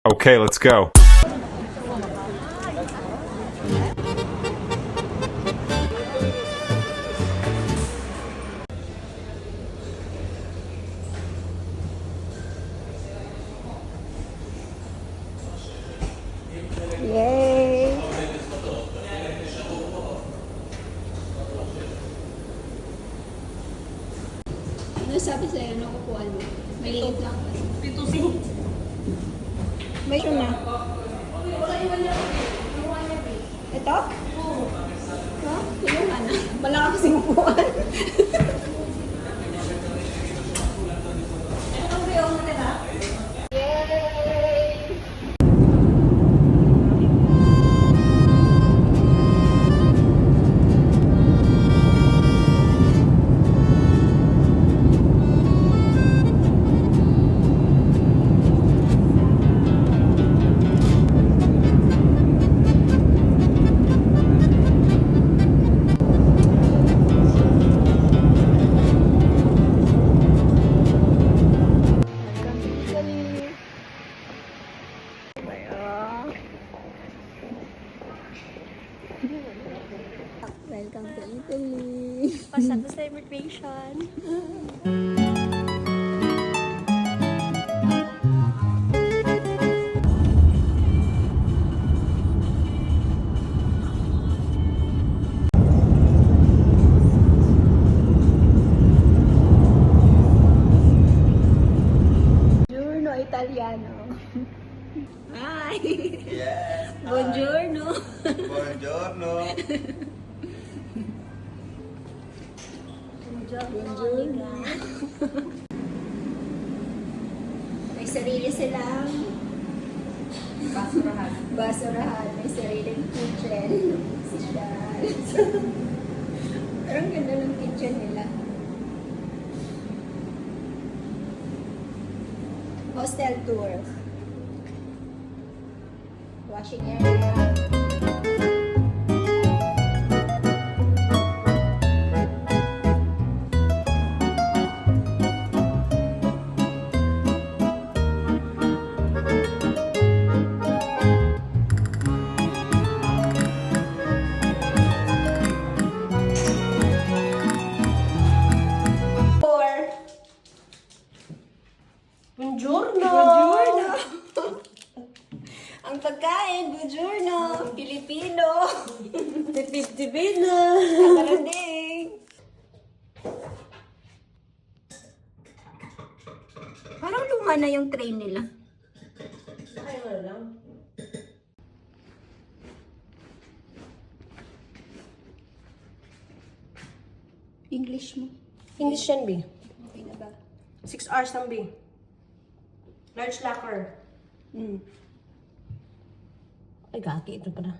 Okay, let's go. Yay! Ano sabi sa'yo? Ano kukuha mo? Maliit lang. Pitusin. May ito na. Ito? Ha? Yung ano? Malaki kasing upuan. Yay! Welcome to Italy. Pasado sa immigration. Buongiorno Italiano. Hi. Yes. Buongiorno. Buongiorno. Buongiorno. May sarili silang Basurahan. basurahan. May sariling kitchen. Social. Parang ganda ng kitchen nila. Hostel tour. Washing area. Buongiorno. Buongiorno! Ang pagkain, buongiorno! Pilipino! Tipid-tipid na. Karanding! Parang luma na yung train nila. Ay, wala lang. English mo. English yan, B. Okay na ba? 6 hours lang, B. Large locker. Ay, gagi. Ito pala.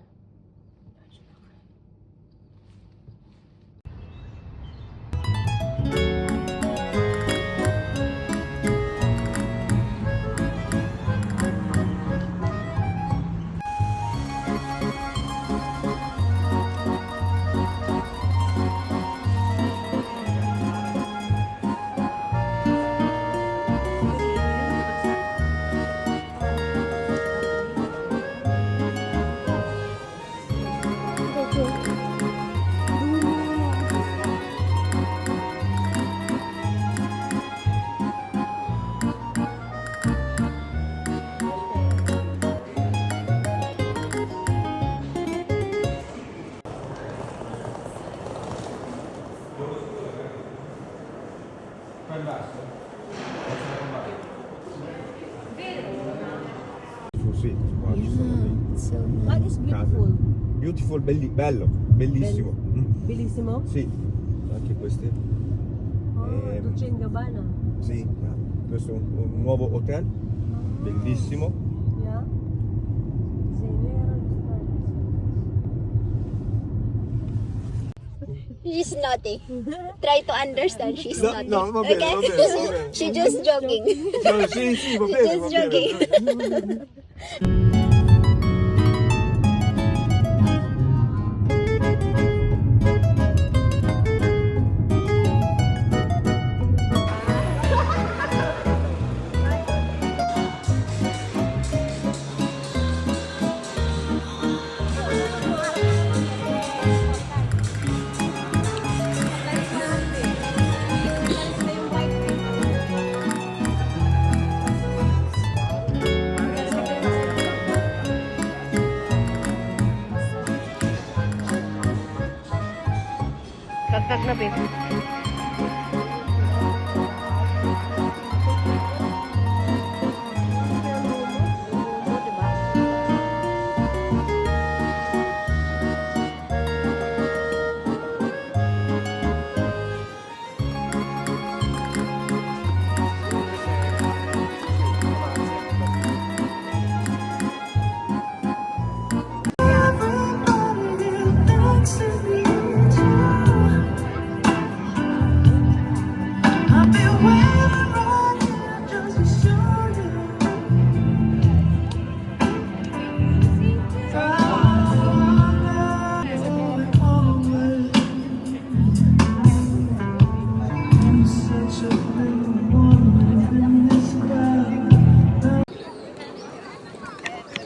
Sì, qua ci sono lì. So, What is Case. beautiful? Beautiful, bello, bellissimo. Bellissimo? Sì, anche queste. Oh, Dolce & Gabbana. Sì, questo è un nuovo hotel, bellissimo. Yeah. Zenera. she's naughty. Try to understand, she's No, naughty. no, va bene, okay? va bene, va bene. She's just joking. No, sì, sì, va She's bene, just va joking. bene. Vlog na, babe.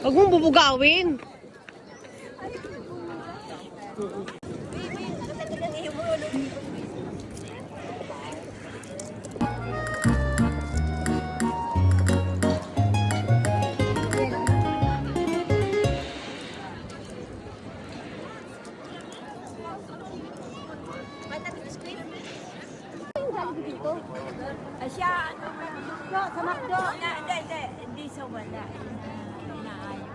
Huwag mong bubugawin. Asya, ano, sa McDo. Hindi sa wala. Inaayo.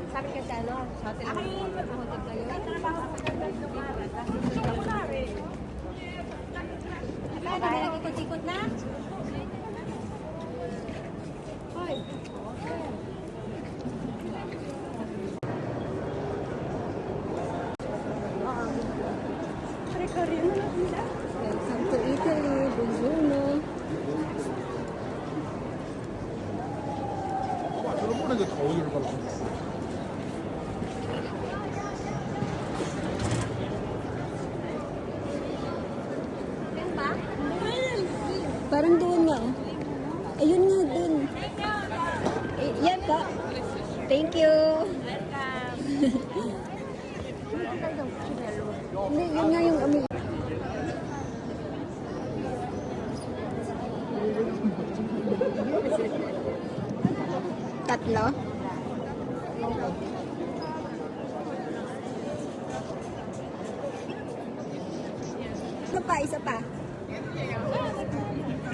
Sabi ka sa ano? Sa hotel kayo? Kaya nag-ikot-ikot na? Hoy. Welcome to Italy, buongiorno. Parang doon nga. Ayun nga doon. Yan ka. Thank you. Hindi, yun nga yung amoy. Tatlo? Isa pa.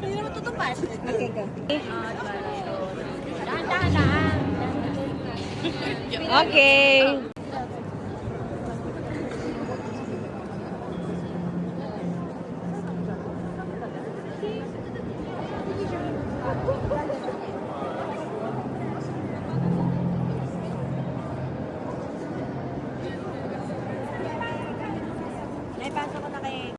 Hindi naman tutupas. Okay, go. Dahan-dahan. Okay. Naipasok ko na kay...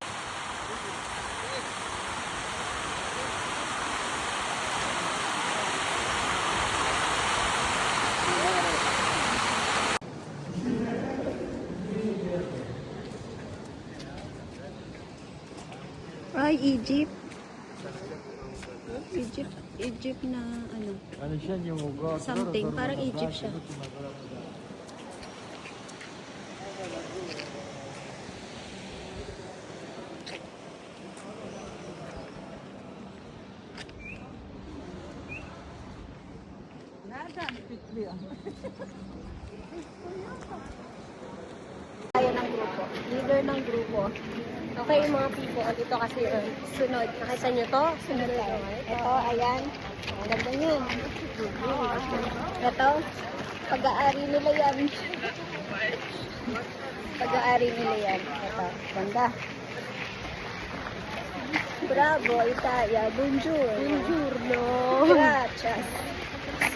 Ay, Egypt. Egypt na ano. Ano siya yung ugo? Something, parang Egypt siya. Tayo ng grupo. Leader ng grupo. Okay, mga people, dito kasi sunod. Nakita nyo to? Sunod tayo. Ito, ayan. Ang ganda nyo. Ito, pag-aari nila yan. Pag-aari nila yan. Ito, ganda. Bravo, Italia. Bonjour. Buongiorno. Gracias.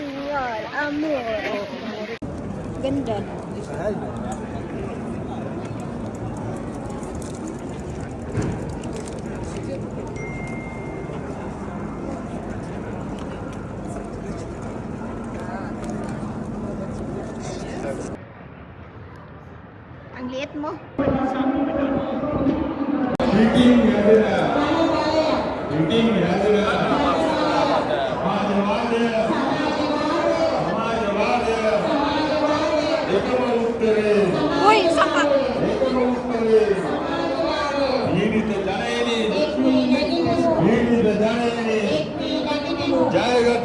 Signor, amor. Ganda. Ang liit mo. Uy, saka. जाएगा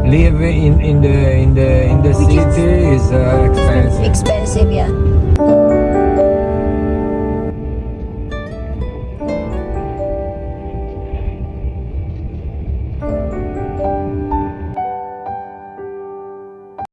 Live in the city is expensive. Expensive, yeah.